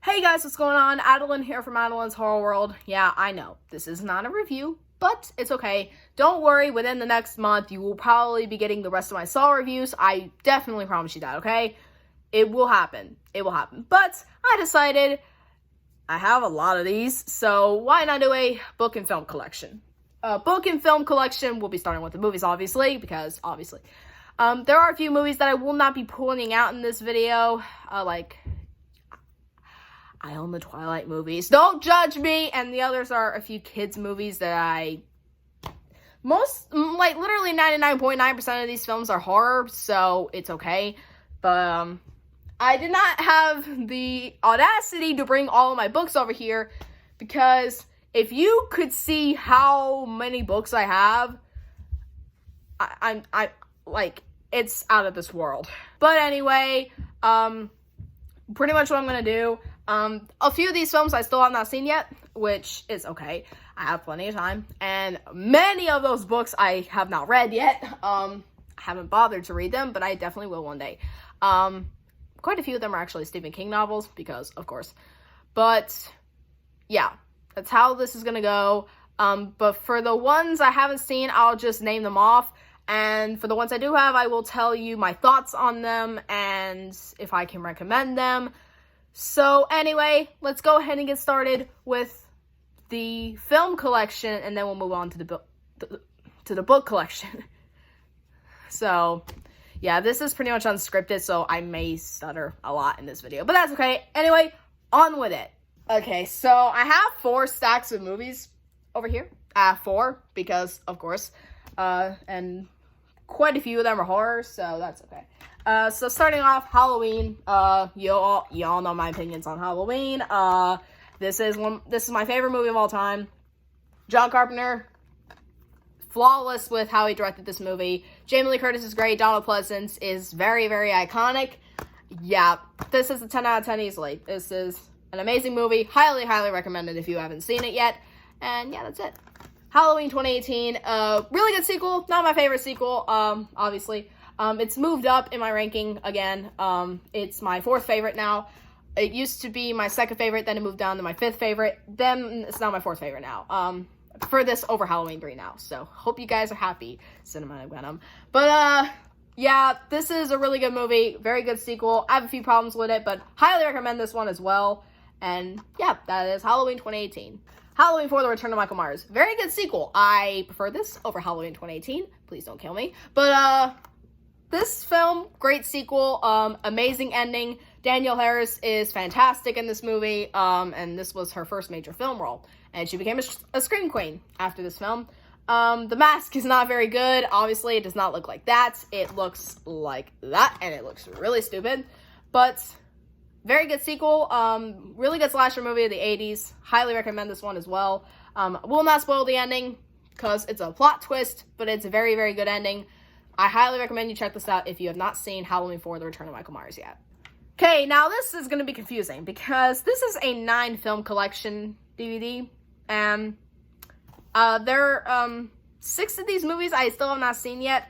Hey guys, what's going on? Adeline here from Adeline's Horror World. Yeah, I know, this is not a review, but it's okay. Don't worry, within the next month, you will probably be getting the rest of my Saw reviews. I definitely promise you that, okay? It will happen. It will happen. But I decided I have a lot of these, so why not do a book and film collection? Book and film collection, we'll be starting with the movies, obviously, because obviously. There are a few movies that I will not be pointing out in this video, I own the Twilight movies. Don't judge me! And the others are a few kids movies that literally 99.9% of these films are horror, so it's okay. But, I did not have the audacity to bring all of my books over here, because if you could see how many books I have, it's out of this world. But anyway, pretty much what I'm gonna do, a few of these films I still have not seen yet, which is okay. I have plenty of time, and many of those books I have not read yet. I haven't bothered to read them, but I definitely will one day. Quite a few of them are actually Stephen King novels, because, of course. But, yeah, that's how this is gonna go. But for the ones I haven't seen, I'll just name them off. And for the ones I do have, I will tell you my thoughts on them and if I can recommend them. So anyway, let's go ahead and get started with the film collection, and then we'll move on to the book collection. So, yeah, this is pretty much unscripted, so I may stutter a lot in this video, but that's okay. Anyway, on with it. Okay, so I have 4 stacks of movies over here. 4, because, of course, and quite a few of them are horror, so that's okay. So starting off, Halloween. You all know my opinions on Halloween. This is my favorite movie of all time. John Carpenter, flawless with how he directed this movie. Jamie Lee Curtis is great. Donald Pleasence is very, very iconic. Yeah, this is a 10 out of 10 easily. This is an amazing movie. Highly, highly recommended if you haven't seen it yet. And yeah, that's it. Halloween 2018, really good sequel. Not my favorite sequel, obviously. It's moved up in my ranking again. It's my 4th favorite now. It used to be my 2nd favorite, then it moved down to my 5th favorite. Then it's now my 4th favorite now. I prefer this over Halloween 3 now. So, hope you guys are happy, Cinematic Venom. But, yeah, this is a really good movie. Very good sequel. I have a few problems with it, but highly recommend this one as well. And, yeah, that is Halloween 2018. Halloween 4: The Return of Michael Myers. Very good sequel. I prefer this over Halloween 2018. Please don't kill me. But, this film, great sequel, amazing ending. Danielle Harris is fantastic in this movie, and this was her first major film role. And she became a scream queen after this film. The mask is not very good. Obviously, it does not look like that. It looks like that, and it looks really stupid. But very good sequel. Really good slasher movie of the 80s. Highly recommend this one as well. Will not spoil the ending, because it's a plot twist, but it's a very, very good ending. I highly recommend you check this out if you have not seen Halloween 4: The Return of Michael Myers yet. Okay, now this is going to be confusing, because this is a 9-film collection DVD, and there are 6 of these movies I still have not seen yet.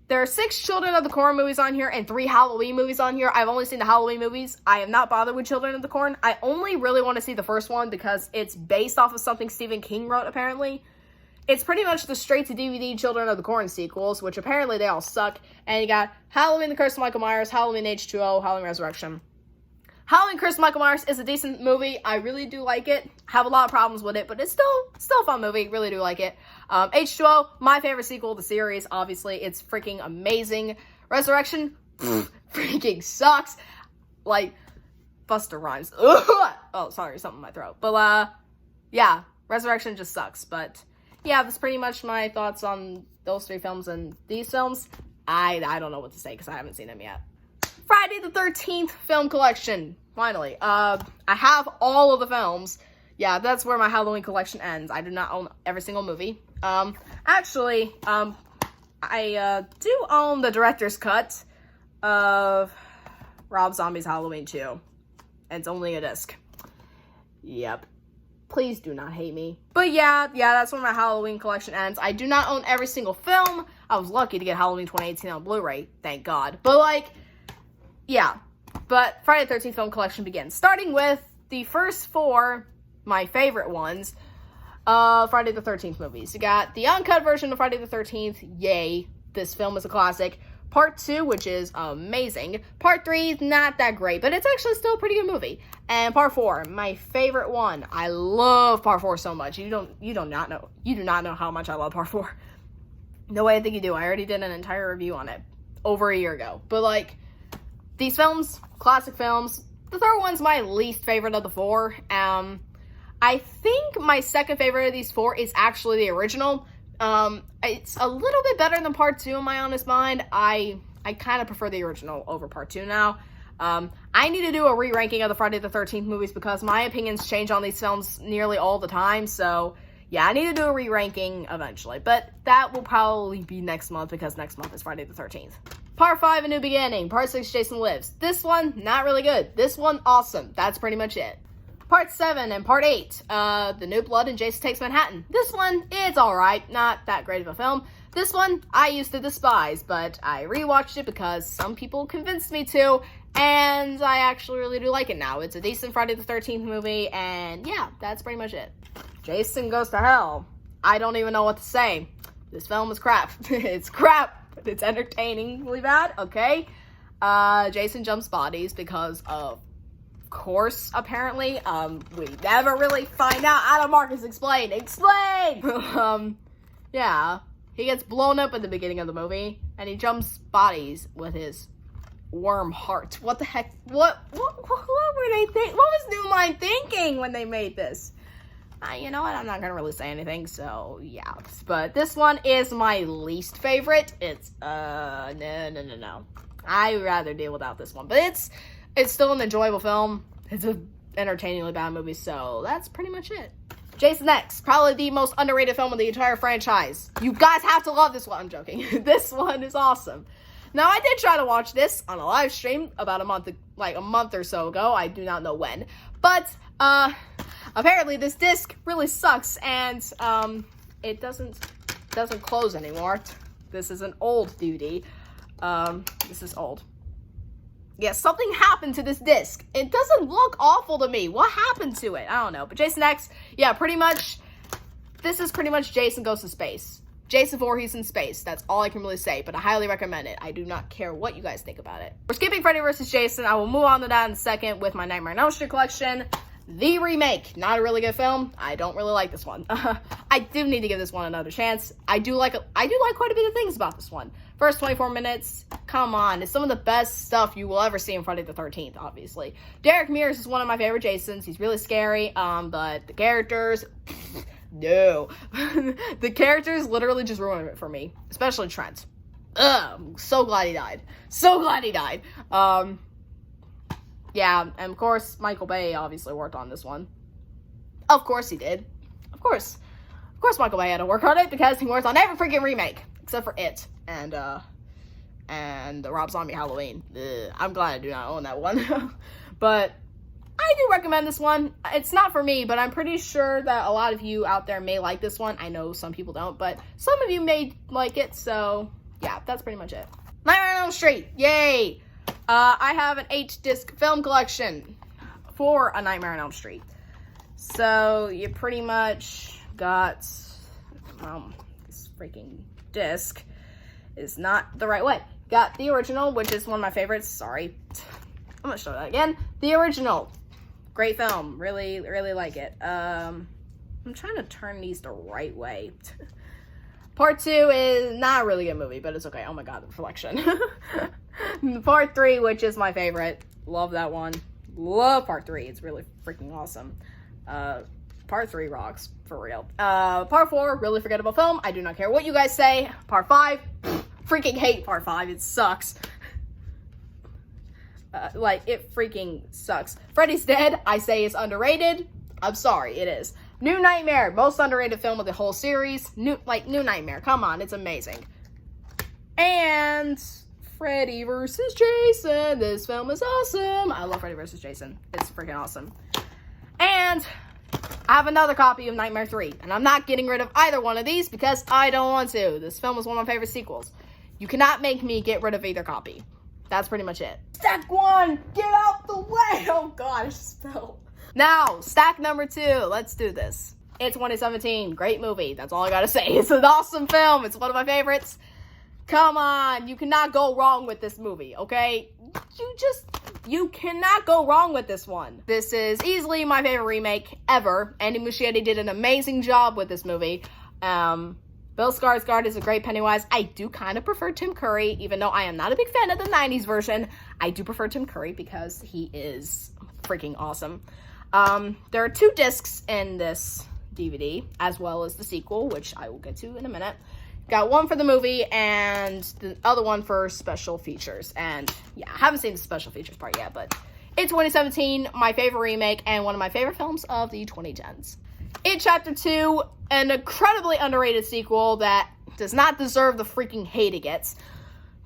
There are 6 Children of the Corn movies on here and 3 Halloween movies on here. I've only seen the Halloween movies. I have not bothered with Children of the Corn. I only really want to see the first one because it's based off of something Stephen King wrote, apparently. It's pretty much the straight-to-DVD Children of the Corn sequels, which apparently they all suck. And you got Halloween: The Curse of Michael Myers, Halloween H2O, Halloween Resurrection. Halloween: Curse of Michael Myers is a decent movie. I really do like it. Have a lot of problems with it, but it's still a fun movie. Really do like it. H2O, my favorite sequel of the series, obviously. It's freaking amazing. Resurrection, freaking sucks. Like, Busta Rhymes. Oh, sorry, something in my throat. But, yeah, Resurrection just sucks, but yeah, that's pretty much my thoughts on those 3 films and these films. I don't know what to say because I haven't seen them yet. Friday the 13th film collection. Finally. I have all of the films. Yeah, that's where my Halloween collection ends. I do not own every single movie. Actually, I do own the director's cut of Rob Zombie's Halloween 2. And it's only a disc. Yep. Please do not hate me. But yeah, that's where my Halloween collection ends. I do not own every single film. I was lucky to get Halloween 2018 on Blu-ray, thank God. But yeah. But Friday the 13th film collection begins. Starting with the first four, my favorite ones, Friday the 13th movies. You got the uncut version of Friday the 13th. Yay. This film is a classic. Part 2, which is amazing. Part 3 is not that great, but it's actually still a pretty good movie. And Part 4, my favorite one. I love Part 4 so much. You do not know how much I love Part 4. No way I think you do. I already did an entire review on it over a year ago. But like, these films, classic films. The third one's my least favorite of the four. I think my second favorite of these four is actually the original. It's a little bit better than Part 2 in my honest mind. I kind of prefer the original over Part 2 now. I need to do a re-ranking of the Friday the 13th movies because my opinions change on these films nearly all the time. So, yeah, I need to do a re-ranking eventually. But that will probably be next month because next month is Friday the 13th. Part 5, A New Beginning. Part 6, Jason Lives. This one, not really good. This one, awesome. That's pretty much it. Part 7 and Part 8, The New Blood and Jason Takes Manhattan. This one, it's alright, not that great of a film. This one, I used to despise, but I rewatched it because some people convinced me to, and I actually really do like it now. It's a decent Friday the 13th movie, and yeah, that's pretty much it. Jason Goes to Hell. I don't even know what to say. This film is crap. It's crap, but it's entertainingly bad, okay? Jason jumps bodies because of course, apparently. We never really find out. Adam Marcus, explain! Yeah. He gets blown up at the beginning of the movie, and he jumps bodies with his worm heart. What the heck? What were they think? What was New Line thinking when they made this? You know what? I'm not gonna really say anything, so yeah. But this one is my least favorite. It's, no. I'd rather deal without this one. But it's still an enjoyable film. It's an entertainingly bad movie, so that's pretty much it. Jason X, probably the most underrated film of the entire franchise. You guys have to love this one. I'm joking. This one is awesome. Now, I did try to watch this on a live stream about a month or so ago. I do not know when. But, apparently this disc really sucks, and, it doesn't close anymore. This is an old DVD. This is old. Yeah, something happened to this disc. It doesn't look awful to me. What happened to it? I don't know. But Jason X, yeah, pretty much, this is pretty much Jason Goes to Space. Jason Voorhees in space. That's all I can really say, but I highly recommend it. I do not care what you guys think about it. We're skipping Freddy vs. Jason. I will move on to that in a second with my Nightmare on Elm Street collection. The remake, not a really good film. I don't really like this one. I do need to give this one another chance. I do like quite a bit of things about this one. First 24 minutes, come on. It's some of the best stuff you will ever see in Friday the 13th, obviously. Derek Mears is one of my favorite Jasons. He's really scary, but the characters, no. The characters literally just ruined it for me, especially Trent. I'm so glad he died. So glad he died. Yeah, and of course, Michael Bay obviously worked on this one. Of course he did. Of course Michael Bay had to work on it because he worked on every freaking remake except for It and the Rob Zombie Halloween. Ugh, I'm glad I do not own that one. But I do recommend this one. It's not for me, but I'm pretty sure that a lot of you out there may like this one. I know some people don't, but some of you may like it, so yeah, that's pretty much it. Nightmare on Elm Street, yay! I have an 8-disc film collection for A Nightmare on Elm Street. So you pretty much got, this freaking disc is not the right way. Got the original, which is one of my favorites. Sorry. I'm gonna show that again. The original. Great film. Really, really like it. I'm trying to turn these the right way. Part 2 is not a really good movie, but it's okay. Oh my god, the reflection. Part 3, which is my favorite. Love that one. Love Part 3. It's really freaking awesome. Part 3 rocks, for real. Part 4, really forgettable film. I do not care what you guys say. Part 5, freaking hate Part 5. It sucks. It freaking sucks. Freddy's Dead, I say is underrated. I'm sorry, it is. New Nightmare, most underrated film of the whole series. New Nightmare, come on, it's amazing. And Freddy vs. Jason, this film is awesome. I love Freddy vs. Jason, it's freaking awesome. And I have another copy of Nightmare 3, and I'm not getting rid of either one of these because I don't want to. This film is one of my favorite sequels. You cannot make me get rid of either copy. That's pretty much it. Step 1, get out the way! Oh god, I just fell. Now, stack number 2. Let's do this. It's 2017. Great movie. That's all I gotta say. It's an awesome film. It's one of my favorites. Come on. You cannot go wrong with this movie, okay? You cannot go wrong with this one. This is easily my favorite remake ever. Andy Muschietti did an amazing job with this movie. Bill Skarsgård is a great Pennywise. I do kind of prefer Tim Curry, even though I am not a big fan of the 90s version. I do prefer Tim Curry because he is freaking awesome. There are 2 discs in this DVD, as well as the sequel, which I will get to in a minute. Got one for the movie and the other one for special features. And yeah, I haven't seen the special features part yet, but it's 2017, my favorite remake, and one of my favorite films of the 2010s. It Chapter 2, an incredibly underrated sequel that does not deserve the freaking hate it gets.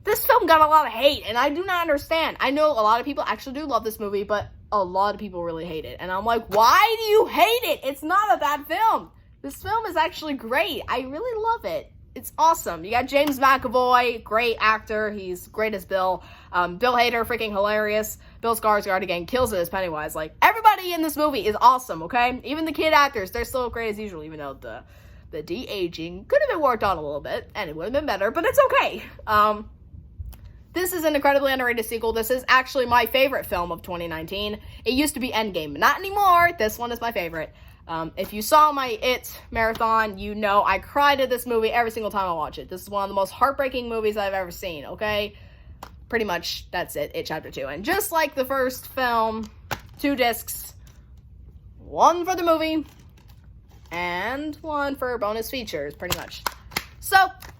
This film got a lot of hate, and I do not understand. I know a lot of people actually do love this movie, but a lot of people really hate it. And I'm like, why do you hate it? It's not a bad film. This film is actually great. I really love it. It's awesome. You got James McAvoy, great actor. He's great as Bill. Bill Hader, freaking hilarious. Bill Skarsgård, again, kills it as Pennywise. Like, everybody in this movie is awesome, okay? Even the kid actors, they're still great as usual, even though the de-aging could have been worked on a little bit, and it would have been better, but it's okay. This is an incredibly underrated sequel. This is actually my favorite film of 2019. It used to be Endgame, but not anymore. This one is my favorite. If you saw my It marathon, you know I cried at this movie every single time I watch it. This is one of the most heartbreaking movies I've ever seen, okay? Pretty much, that's it. It Chapter 2. And just like the first film, 2 discs, one for the movie, and one for bonus features, pretty much. So,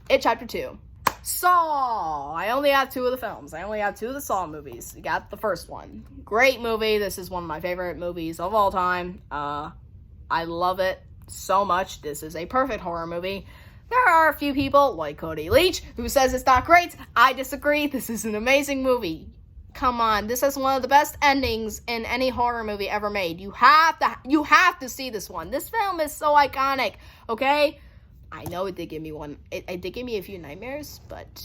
It Chapter 2. Saw! I only have 2 of the films. I only have 2 of the Saw movies. You got the first one. Great movie. This is one of my favorite movies of all time. I love it so much. This is a perfect horror movie. There are a few people, like Cody Leach, who says it's not great. I disagree. This is an amazing movie. Come on, this is one of the best endings in any horror movie ever made. You have to see this one. This film is so iconic, okay? I know it did give me one. It did give me a few nightmares, but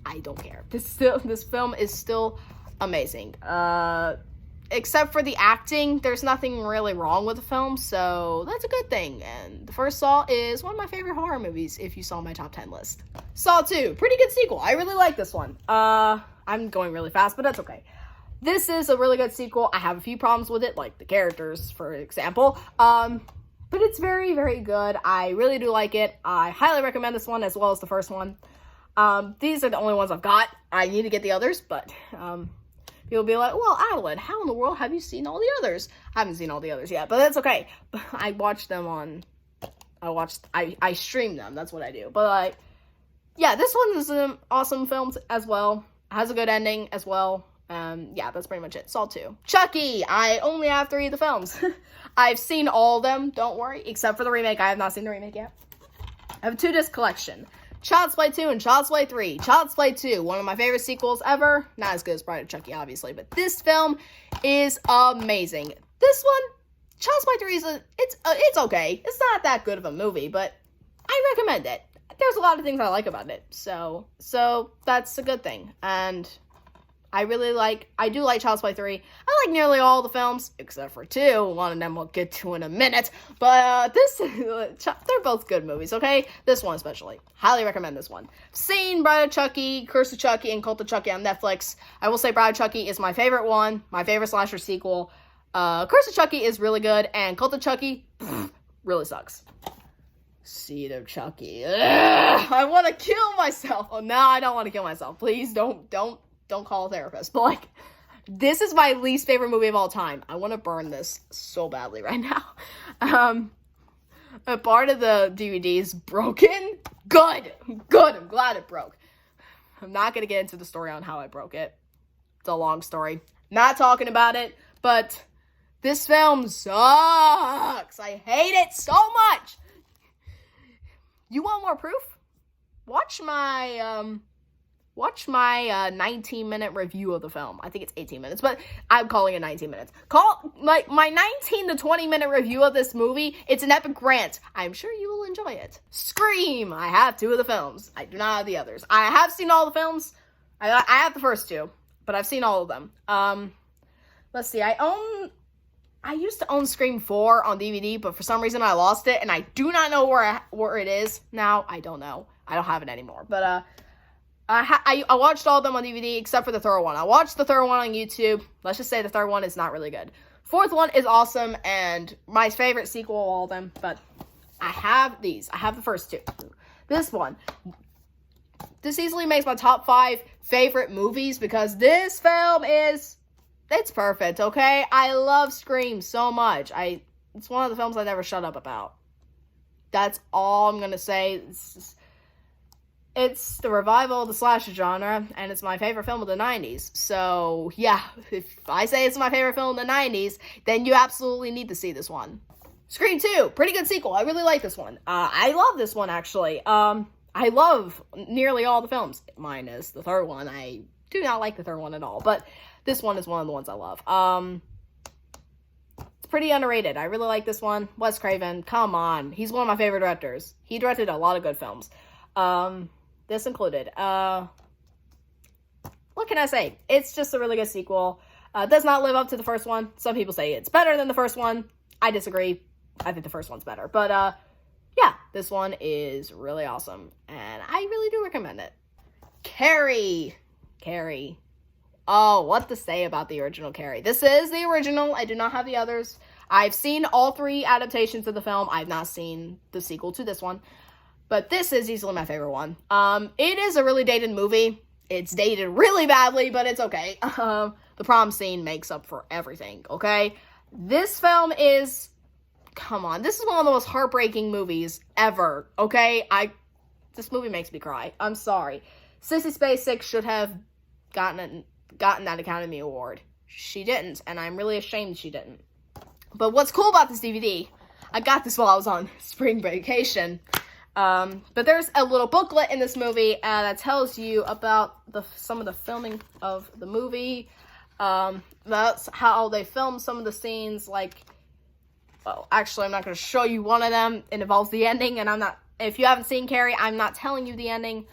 I don't care. This film is still amazing. Except for the acting, there's nothing really wrong with the film, so that's a good thing. And the first Saw is one of my favorite horror movies, if you saw my top 10 list. Saw 2, pretty good sequel. I really like this one. I'm going really fast, but that's okay. This is a really good sequel. I have a few problems with it, like the characters, for example. But it's very, very good. I really do like it. I highly recommend this one as well as the first one. These are the only ones I've got. I need to get the others, but people be like, well, Adeline, how in the world have you seen all the others? I haven't seen all the others yet, but that's okay. I watched them on, I streamed them, that's what I do. But yeah, this one is an awesome film as well. Has a good ending as well. Yeah, that's pretty much it. Saw 2. Chucky, I only have 3 of the films. I've seen all of them, don't worry, except for the remake. I have not seen the remake yet. I have a 2-disc collection. Child's Play 2 and Child's Play 3. Child's Play 2, one of my favorite sequels ever. Not as good as Bride of Chucky, obviously, but this film is amazing. This one, Child's Play 3 it's okay. It's not that good of a movie, but I recommend it. There's a lot of things I like about it, so that's a good thing. And I do like Child's Play 3. I like nearly all the films, except for 2. One of them we'll get to in a minute. But they're both good movies, okay? This one especially. Highly recommend this one. Seen Bride of Chucky, Curse of Chucky, and Cult of Chucky on Netflix. I will say Bride of Chucky is my favorite one. My favorite slasher sequel. Curse of Chucky is really good, and Cult of Chucky really sucks. Seed of Chucky. Ugh, I want to kill myself. Oh, no, I don't want to kill myself. Please don't call a therapist. But, like, this is my least favorite movie of all time. I want to burn this so badly right now. A part of the DVD is broken. Good. I'm glad it broke. I'm not going to get into the story on how I broke it. It's a long story. Not talking about it, but this film sucks. I hate it so much. You want more proof? Watch my 19-minute review of the film. I think it's 18 minutes, but I'm calling it 19 minutes. My 19 to 20-minute review of this movie. It's an epic rant. I'm sure you will enjoy it. Scream. I have 2 of the films. I do not have the others. I have seen all the films. I have the first 2, but I've seen all of them. Let's see. I own I used to own Scream 4 on DVD, but for some reason I lost it, and I do not know where it is now. I don't know. I don't have it anymore. But I watched all of them on DVD except for the third one. I watched the third one on YouTube. Let's just say the third one is not really good. Fourth one is awesome and my favorite sequel of all of them. But I have these. I have the first two. This one. This easily makes my top 5 favorite movies because this film it's perfect, okay? I love Scream so much. It's one of the films I never shut up about. That's all I'm gonna say. It's the revival of the slasher genre, and it's my favorite film of the 90s. So, yeah, if I say it's my favorite film of the 90s, then you absolutely need to see this one. Scream 2, pretty good sequel. I really like this one. I love this one, actually. I love nearly all the films, minus the third one. I do not like the third one at all, but this one is one of the ones I love. It's pretty underrated. I really like this one. Wes Craven, come on. He's one of my favorite directors. He directed a lot of good films. This included. What can I say? It's just a really good sequel. Does not live up to the first one. Some people say it's better than the first one. I disagree. I think the first one's better. But, yeah, this one is really awesome. And I really do recommend it. Carrie. Oh, what to say about the original Carrie? This is the original. I do not have the others. I've seen all 3 adaptations of the film. I've not seen the sequel to this one. But this is easily my favorite one. It is a really dated movie. It's dated really badly, but it's okay. The prom scene makes up for everything, okay? This film is... Come on. This is one of the most heartbreaking movies ever, okay? This movie makes me cry. I'm sorry. Sissy Spacek should have gotten that Academy Award. She didn't, and I'm really ashamed she didn't. But what's cool about this DVD, I got this while I was on spring vacation, but there's a little booklet in this movie that tells you about some of the filming of the movie, that's how they filmed some of the scenes, like, well, actually, I'm not going to show you one of them. It involves the ending, and if you haven't seen Carrie, I'm not telling you the ending,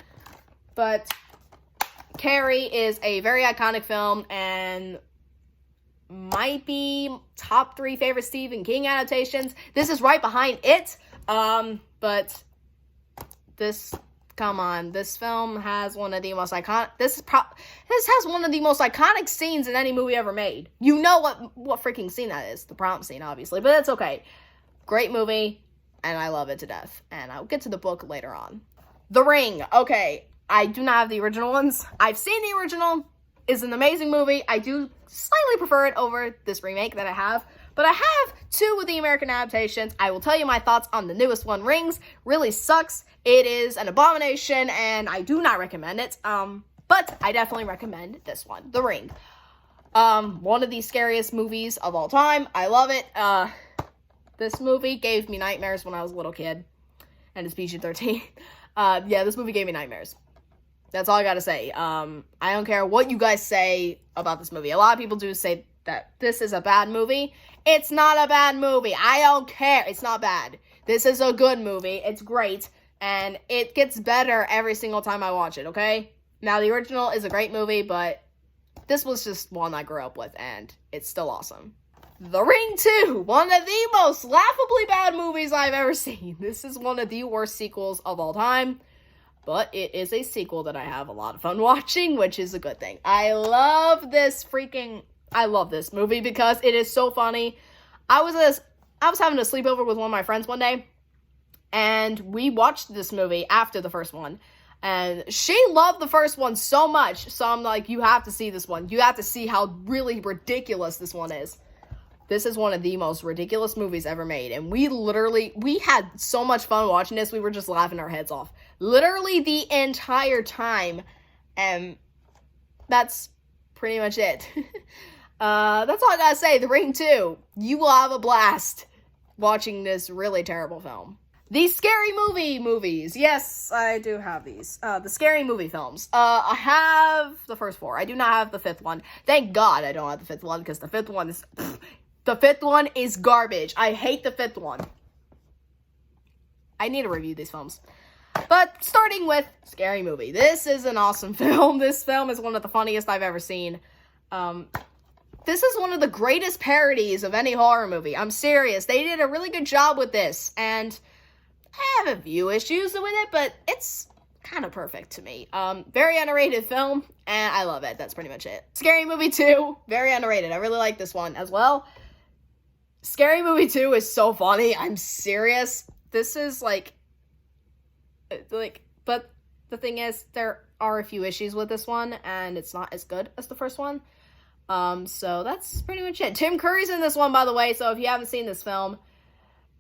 but Carrie is a very iconic film, and might be top 3 favorite Stephen King adaptations. This is right behind it, but come on, this film has one of the most iconic, this has one of the most iconic scenes in any movie ever made. You know what freaking scene that is, the prom scene, obviously, but it's okay. Great movie, and I love it to death, and I'll get to the book later on. The Ring, okay. I do not have the original ones. I've seen the original. It's an amazing movie. I do slightly prefer it over this remake that I have. But I have 2 of the American adaptations. I will tell you my thoughts on the newest one. Rings really sucks. It is an abomination, and I do not recommend it. But I definitely recommend this one, The Ring. One of the scariest movies of all time. I love it. This movie gave me nightmares when I was a little kid. And it's PG-13. Yeah, this movie gave me nightmares. That's all I gotta say. I don't care what you guys say about this movie. A lot of people do say that this is a bad movie. It's not a bad movie. I don't care. It's not bad. This is a good movie. It's great. And it gets better every single time I watch it, okay? Now, the original is a great movie, but this was just one I grew up with, and it's still awesome. The Ring 2, one of the most laughably bad movies I've ever seen. This is one of the worst sequels of all time. But it is a sequel that I have a lot of fun watching, which is a good thing. I love this movie because it is so funny. I was having a sleepover with one of my friends one day, and we watched this movie after the first one. And she loved the first one so much, so I'm like, you have to see this one. You have to see how really ridiculous this one is. This is one of the most ridiculous movies ever made. And we had so much fun watching this. We were just laughing our heads off. Literally the entire time. And that's pretty much it. That's all I gotta say. The Ring 2. You will have a blast watching this really terrible film. The Scary Movie movies. Yes, I do have these. The Scary Movie films. I have the first 4. I do not have the 5th one. Thank God I don't have the 5th one, because the 5th one is... The 5th one is garbage. I hate the 5th one. I need to review these films. But starting with Scary Movie. This is an awesome film. This film is one of the funniest I've ever seen. This is one of the greatest parodies of any horror movie. I'm serious. They did a really good job with this, and I have a few issues with it, but it's kind of perfect to me. Very underrated film, and I love it. That's pretty much it. Scary Movie 2, very underrated. I really like this one as well. Scary Movie 2 is so funny. I'm serious. This is like, but the thing is, there are a few issues with this one, and it's not as good as the first one. So that's pretty much it. Tim Curry's in this one, by the way, so if you haven't seen this film,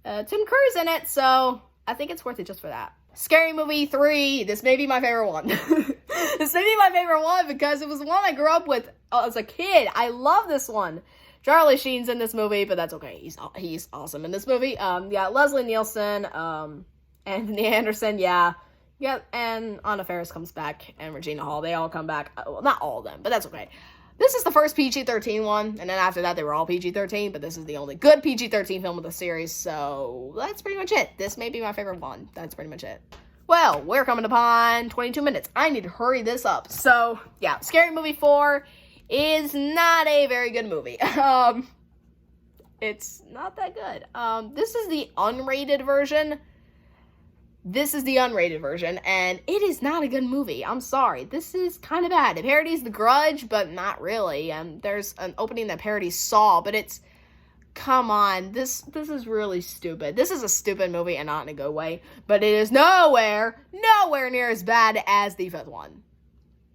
Tim Curry's in it, so I think it's worth it just for that. Scary Movie 3, this may be my favorite one. This may be my favorite one because it was the one I grew up with as a kid. I love this one. Charlie Sheen's in this movie, but that's okay. He's awesome in this movie. Yeah, Leslie Nielsen, Anthony Anderson, yeah, and Anna Faris comes back, and Regina Hall. They all come back. Well, not all of them, but that's okay. This is the first PG-13 one, and then after that, they were all PG-13, but this is the only good PG-13 film of the series, so that's pretty much it. This may be my favorite one. That's pretty much it. Well, we're coming upon 22 minutes. I need to hurry this up. So, yeah, Scary Movie 4 is not a very good movie. It's not that good. This is the unrated version. And it is not a good movie. I'm sorry. This is kind of bad. It parodies The Grudge, but not really. There's an opening that parodies Saw, but it's... Come on. This is really stupid. This is a stupid movie, and not in a good way. But it is nowhere near as bad as the fifth one.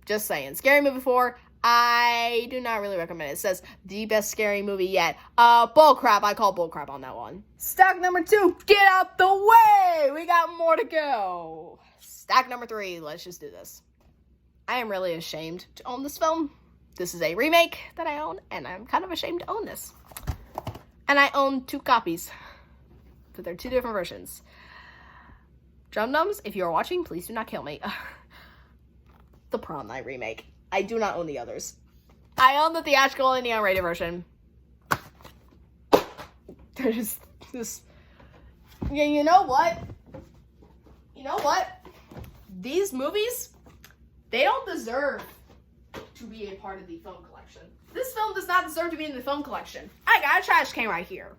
Just saying. Scary Movie 4, I do not really recommend it. It says, the best scary movie yet. Bullcrap. I call bullcrap on that one. Stack number 2, get out the way! We got more to go. Stack number 3, let's just do this. I am really ashamed to own this film. This is a remake that I own, and I'm kind of ashamed to own this. And I own 2 copies, but they're 2 different versions. Drum Dums, if you are watching, please do not kill me. The Prom Night remake. I do not own the others. I own the theatrical and the unrated version. They're just... Yeah, you know what? These movies, they don't deserve to be a part of the film collection. This film does not deserve to be in the film collection. I got a trash can right here.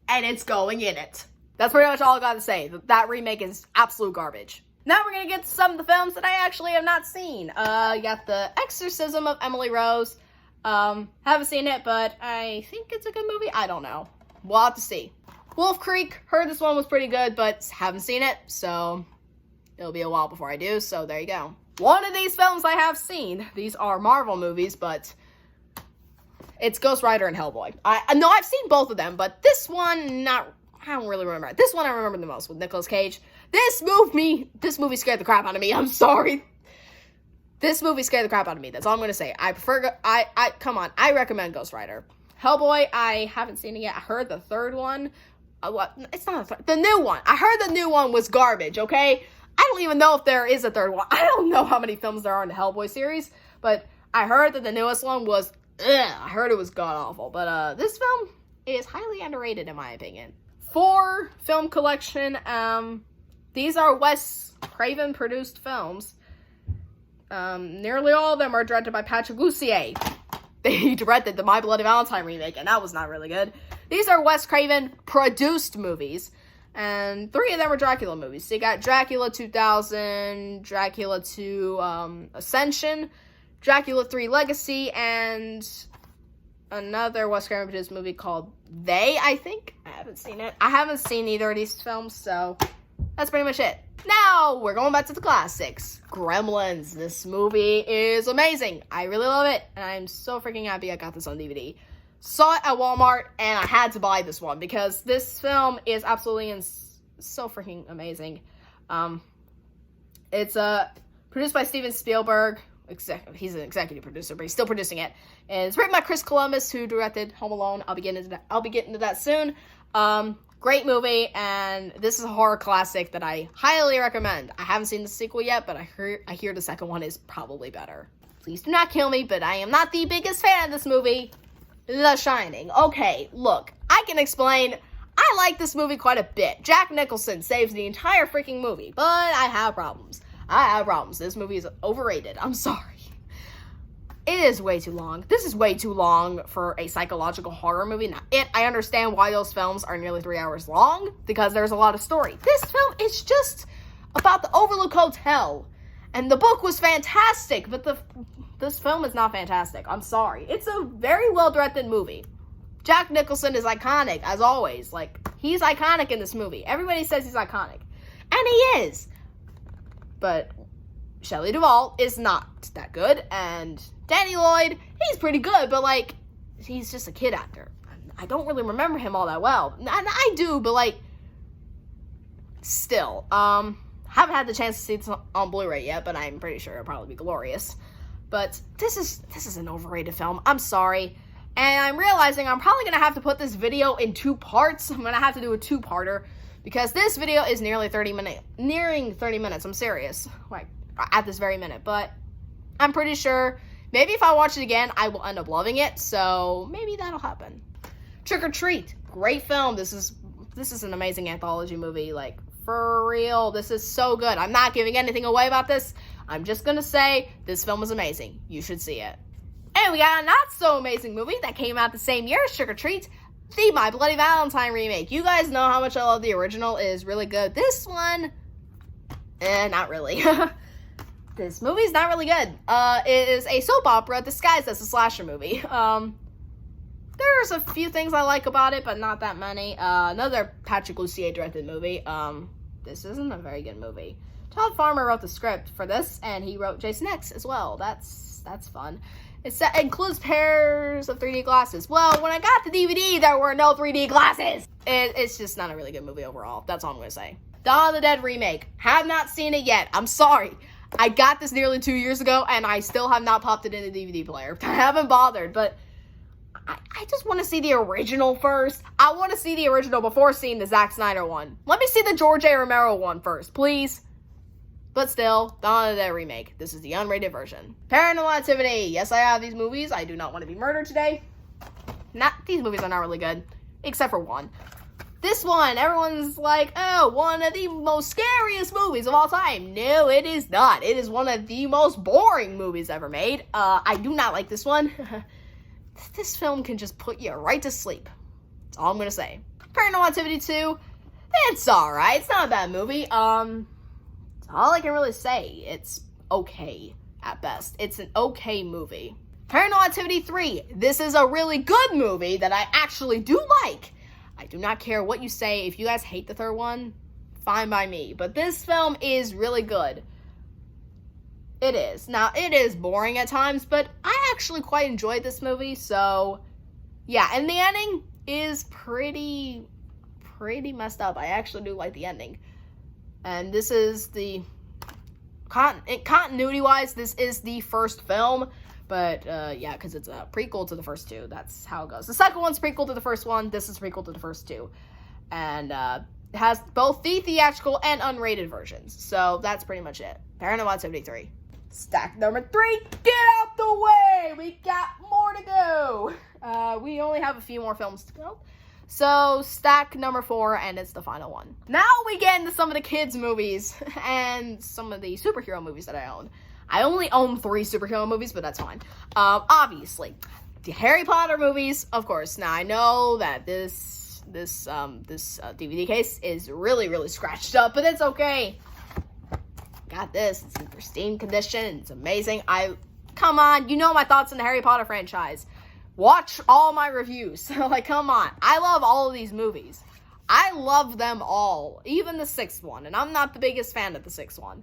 And it's going in it. That's pretty much all I gotta say. That remake is absolute garbage. Now we're gonna get to some of the films that I actually have not seen. You got The Exorcism of Emily Rose. Haven't seen it, but I think it's a good movie. I don't know. We'll have to see. Wolf Creek, heard this one was pretty good, but haven't seen it, so it'll be a while before I do, so there you go. One of these films I have seen, these are Marvel movies, but it's Ghost Rider and Hellboy. No, I've seen both of them, but this one, I don't really remember. This one I remember the most, with Nicolas Cage. This movie scared the crap out of me. I'm sorry. This movie scared the crap out of me. That's all I'm going to say. Come on, I recommend Ghost Rider. Hellboy, I haven't seen it yet. I heard the third one. It's not the new one. I heard the new one was garbage, okay? I don't even know if there is a third one. I don't know how many films there are in the Hellboy series, but I heard that the newest one was, I heard it was god-awful. But this film is highly underrated in my opinion. For film collection, these are Wes Craven produced films. Nearly all of them are directed by Patrick Lussier. They directed the My Bloody Valentine remake, and that was not really good. These are Wes Craven produced movies. And 3 of them are Dracula movies. So you got Dracula 2000, Dracula 2 Ascension, Dracula 3 Legacy, and another Wes Craven produced movie called They, I think. I haven't seen it. I haven't seen either of these films, so that's pretty much it. Now, we're going back to the classics. Gremlins. This movie is amazing. I really love it, and I'm so freaking happy I got this on DVD. Saw it at Walmart, and I had to buy this one because this film is absolutely so freaking amazing. It's produced by Steven Spielberg. He's an executive producer, but he's still producing it. And it's written by Chris Columbus, who directed Home Alone. I'll be getting into that soon. Great movie, and this is a horror classic that I highly recommend. I haven't seen the sequel yet, but I hear the second one is probably better. Please do not kill me, but I am not the biggest fan of this movie. The Shining. Okay, look, I can explain. I like this movie quite a bit. Jack Nicholson saves the entire freaking movie, but I have problems. This movie is overrated. I'm sorry. it is way too long. This is way too long for a psychological horror movie. Now, I understand why those films are nearly 3 hours long, because there's a lot of story. This film is just about the Overlook Hotel, and the book was fantastic, but this film is not fantastic. I'm sorry. It's a very well-directed movie. Jack Nicholson is iconic, as always. Like, he's iconic in this movie. Everybody says he's iconic. And he is. But Shelley Duvall is not that good, and Danny Lloyd, he's pretty good, but, like, he's just a kid actor. I don't really remember him all that well. And I do, but, like, still. Haven't had the chance to see this on Blu-ray yet, but I'm pretty sure it'll probably be glorious. But this is an overrated film. I'm sorry. And I'm realizing I'm probably going to have to put this video in 2 parts. I'm going to have to do a 2-parter, because this video is nearing 30 minutes. I'm serious. Like, at this very minute. But I'm pretty sure maybe if I watch it again, I will end up loving it. So maybe that'll happen. Trick or Treat. Great film. This is an amazing anthology movie. Like, for real. This is so good. I'm not giving anything away about this. I'm just going to say this film is amazing. You should see it. And we got a not-so-amazing movie that came out the same year as Trick or Treat, the My Bloody Valentine remake. You guys know how much I love the original. It is really good. This one, not really. This movie's not really good. It is a soap opera disguised as a slasher movie. There's a few things I like about it, but not that many. Another Patrick Lussier directed movie. This isn't a very good movie. Todd Farmer wrote the script for this, and he wrote Jason X as well. That's fun. It includes pairs of 3D glasses. Well, when I got the DVD, there were no 3D glasses. It's just not a really good movie overall. That's all I'm going to say. Dawn of the Dead remake. Have not seen it yet. I'm sorry. I got this nearly 2 years ago, and I still have not popped it in the DVD player. I haven't bothered, but I just want to see the original first. I want to see the original before seeing the Zack Snyder one. Let me see the George A. Romero one first, please. But still, Dawn of the Dead remake. This is the unrated version. Paranormal Activity. Yes, I have these movies. I do not want to be murdered today. These movies are not really good, except for one. This one, everyone's like, oh, one of the most scariest movies of all time. No, it is not. It is one of the most boring movies ever made. I do not like this one. This film can just put you right to sleep. That's all I'm going to say. Paranormal Activity 2, it's alright. It's not a bad movie. That's all I can really say. It's okay at best. It's an okay movie. Paranormal Activity 3, this is a really good movie that I actually do like. I do not care what you say. If you guys hate the third one, fine by me. But this film is really good. It is. Now, it is boring at times, but I actually quite enjoyed this movie, so yeah. And the ending is pretty messed up. I actually do like the ending. And this is the continuity-wise, this is the first film, but yeah, because it's a prequel to the first 2. That's how it goes. The second one's prequel to the first one. This is prequel to the first 2, and it has both the theatrical and unrated versions. So that's pretty much it. Paranormal Activity 3. Stack number 3, get out the way! We got more to go! We only have a few more films to go. So, stack number 4, and it's the final one. Now we get into some of the kids' movies, and some of the superhero movies that I own. I only own 3 superhero movies, but that's fine. Obviously, the Harry Potter movies, of course. Now, I know that this DVD case is really scratched up, but it's okay. Got this. It's in pristine condition. It's amazing. Come on, you know my thoughts on the Harry Potter franchise. Watch all my reviews. Like, come on. I love all of these movies. I love them all. Even the 6th one. And I'm not the biggest fan of the 6th one.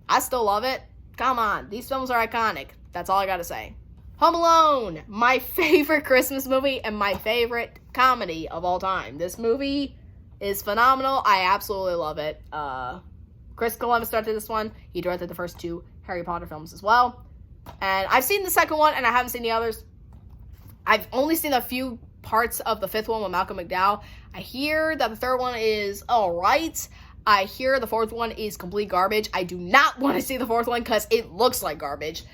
I still love it. Come on. These films are iconic. That's all I gotta say. Home Alone. My favorite Christmas movie and my favorite comedy of all time. This movie is phenomenal. I absolutely love it. Chris Columbus directed this one. He directed the first 2 Harry Potter films as well. And I've seen the second one, and I haven't seen the others. I've only seen a few parts of the 5th one with Malcolm McDowell. I hear that the 3rd one is alright. I hear the 4th one is complete garbage. I do not want to see the 4th one because it looks like garbage.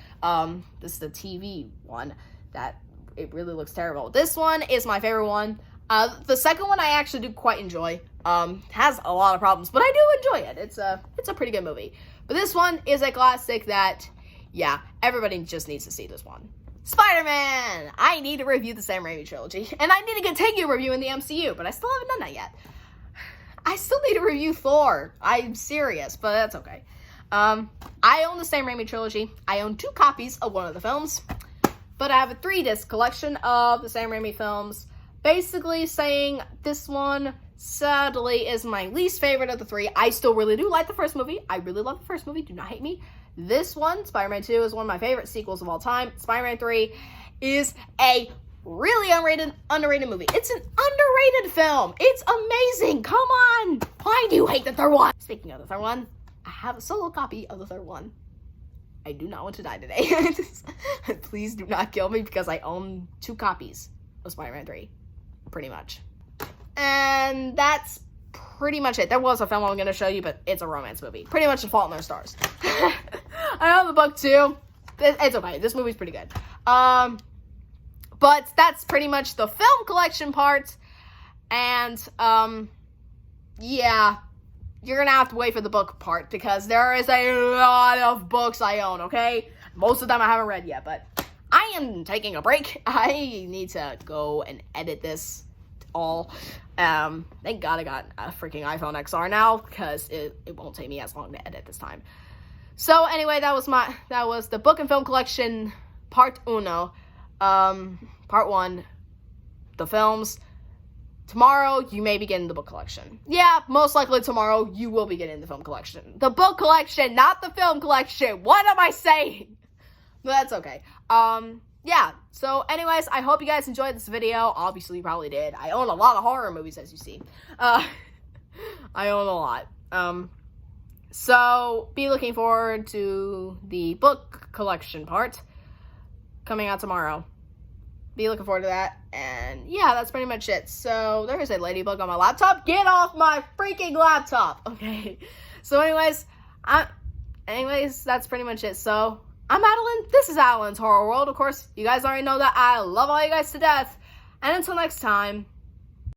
This is the TV one that it really looks terrible. This one is my favorite one. The second one I actually do quite enjoy. Has a lot of problems, but I do enjoy it. It's a pretty good movie. But this one is a classic that, yeah, everybody just needs to see this one. Spider-Man! I need to review the Sam Raimi trilogy, and I need to continue reviewing the MCU, but I still haven't done that yet. I still need to review Thor. I'm serious, but that's okay. I own the Sam Raimi trilogy. I own 2 copies of one of the films, but I have a 3-disc collection of the Sam Raimi films, basically saying this one, sadly, is my least favorite of the 3. I still really do like the first movie. I really love the first movie. Do not hate me. This one, Spider-Man 2, is one of my favorite sequels of all time. Spider-Man 3 is a really underrated movie. It's an underrated film. It's amazing. Come on. Why do you hate the third one? Speaking of the third one, I have a solo copy of the third one. I do not want to die today. Please do not kill me because I own 2 copies of Spider-Man 3. Pretty much. And that's pretty much it. There was a film I'm going to show you, but it's a romance movie. Pretty much The Fault in Our Stars. I own the book too. It's okay. This movie's pretty good. But that's pretty much the film collection part. And, yeah. You're going to have to wait for the book part because there is a lot of books I own, okay? Most of them I haven't read yet, but I am taking a break. I need to go and edit this all. Thank God I got a freaking iPhone XR now because it won't take me as long to edit this time. So anyway, that was the book and film collection part 1. Part 1, the films. Tomorrow, you may be getting the book collection. Yeah, most likely tomorrow, you will be getting the film collection. The book collection, not the film collection. What am I saying? But that's okay. Yeah, so anyways, I hope you guys enjoyed this video. Obviously, you probably did. I own a lot of horror movies, as you see. I own a lot. So, be looking forward to the book collection part coming out tomorrow. Be looking forward to that. And yeah, that's pretty much it. So there is a ladybug on my laptop. Get off my freaking laptop. Okay. So anyways, that's pretty much it. So I'm Adeline. This is Adeline's Horror World. Of course, you guys already know that I love all you guys to death. And until next time,